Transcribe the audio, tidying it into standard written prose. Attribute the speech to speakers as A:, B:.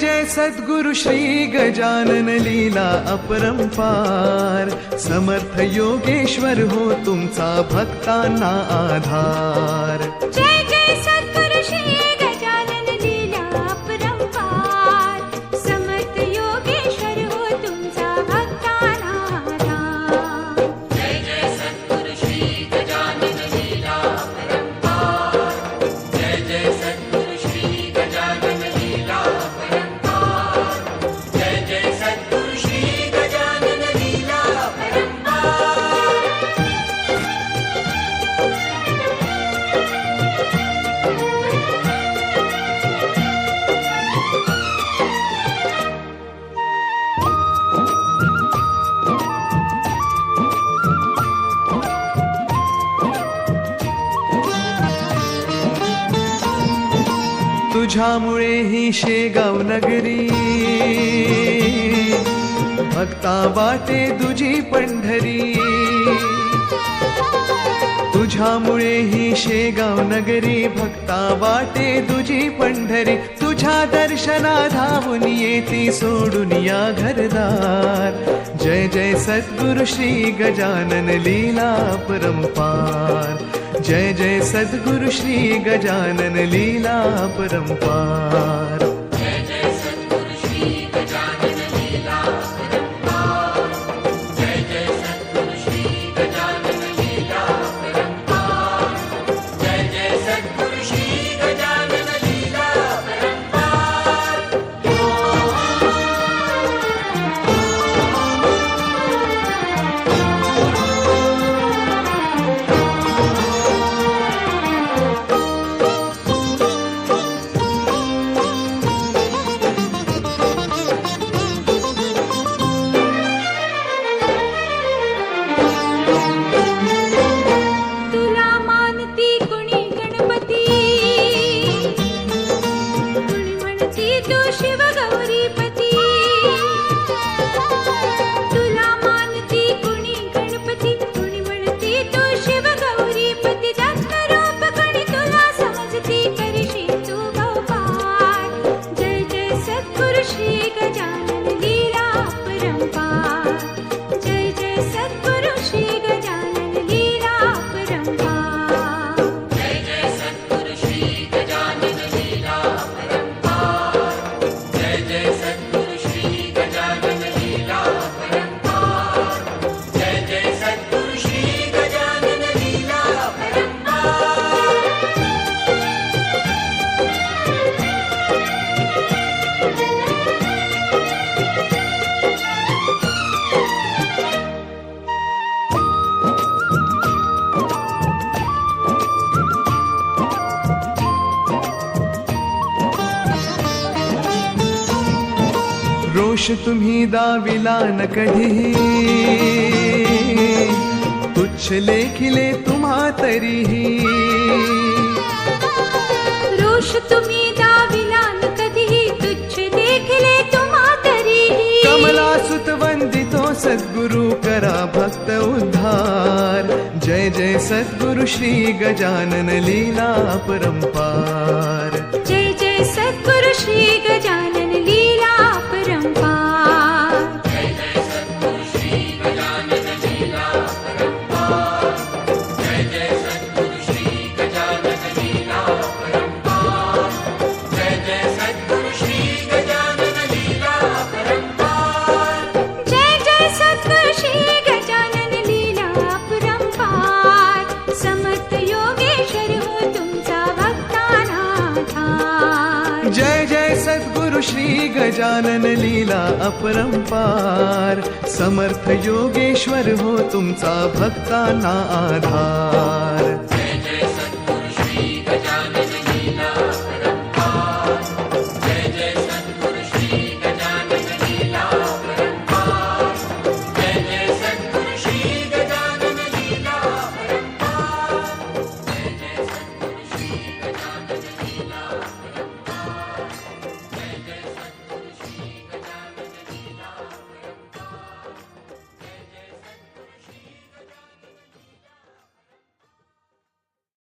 A: जय सद्गुरु श्री गजानन लीला अपरंपार। समर्थ योगेश्वर हो तुमचा भक्तांना आधार।
B: जय जय सद्गुरु श्री गजानन लीला अपरंपार। समर्थ योगेश्वर हो तुमचा भक्तांना आधार।
C: जय जय सद्गुरु श्री गजानन लीला अपरंपार। जय जय सद्गुरु श्री गजानन लीला अपरंपार। जय जय सद्गुरु श्री गजानन लीला अपरंपार।
A: तुझ्यामुळे ही शेगाव नगरी भक्ता वाटे तुझी पंढरी। तुझ्यामुळे ही शेगाव नगरी भक्ता वाटे तुझी पंढरी। तुझ्या दर्शना धावून येती सोडून या घरदार। जय जय सद्गुरु श्री गजानन लीला अपरंपार। जय जय सद्गुरु श्री गजानन लीला अपरंपार।
C: जय जय सद्गुरु श्री गजानन लीला अपरंपार। जय जय सद्गुरु श्री गजानन लीला अपरंपार। जय जय सद्गुरु श्री गजानन लीला अपरंपार।
B: तुला मानती कुणी गणपती, कुणी म्हणती तू शिव गौरीपती। तुला मानती कुणी गणपती, कुणी म्हणती तू शिव गौरीपती। जास्त रूप कुणी तुला समजती, करशी तू भवपार। जय जय सद्गुरु श्री गजानन लीला अपरंपार। जय जय सद्गुरु श्री गजानन लीला अपरंपार।
C: जय जय सद्गुरु श्री गजानन लीला अपरंपार। जय जय सद्गुरु श्री गजानन लीला अपरंपार। जय जय सद्गुरु श्री गजानन लीला अपरंपार।
A: रोष तुम्ही दाविला न कधीही, तुच्छ लेखिले तुम्हा तरीही।
B: रोष तुम्ही दाविला न कधीही, तुच्छ देखले तुम्हा तरीही।
A: कमलासुत वंदितो सद्गुरु करा भक्त उद्धार। जय जय सद्गुरु श्री गजानन लीला अपरंपार।
B: जय जय सद्गुरु श्री गजानन लीला अपरंपार।
C: जय जय सद्गुरु श्री गजानन लीला अपरंपार। जय जय सद्गुरु श्री गजानन लीला अपरंपार। जय जय सद्गुरु श्री गजानन लीला अपरंपार।
B: जय जय सद्गुरु श्री गजानन लीला अपरंपार। समर्थ योगेश्वर हो तुमचा भक्तांना आधार।
A: जय जय सद्गुरु श्री गजानन लीला अपरंपार। समर्थ योगेश्वर हो तुमचा भक्तांना आधार।